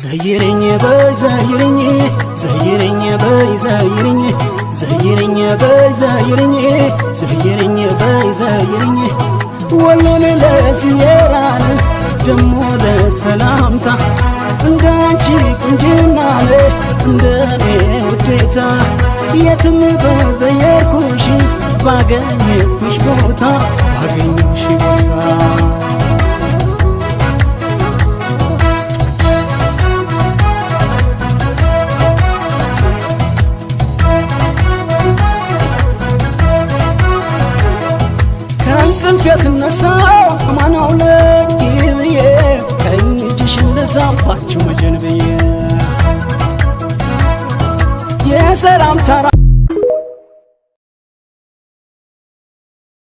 ዘይረኝ በይ ዘይረኝ ዘይረኝ በይ ዘይረኝ ዘይረኝ በይ ዘይረኝ ዘይረኝ በይ ዘይረኝ ወሎን ለዝየራን ደሞ ለሰላምታ እንዳንቺ ቁንጅና እንደኔ ውዴታ የትም በዘየርኩሽ ባገኘሁሽ ቦታ ባገኘሁሽ ቦታ ከእንቅልፌ ስነሳ አማናው ለጊብዬ ቀኝ እጅሽን ልሳምባችሁ መጀን ብዬ የሰላም ተራ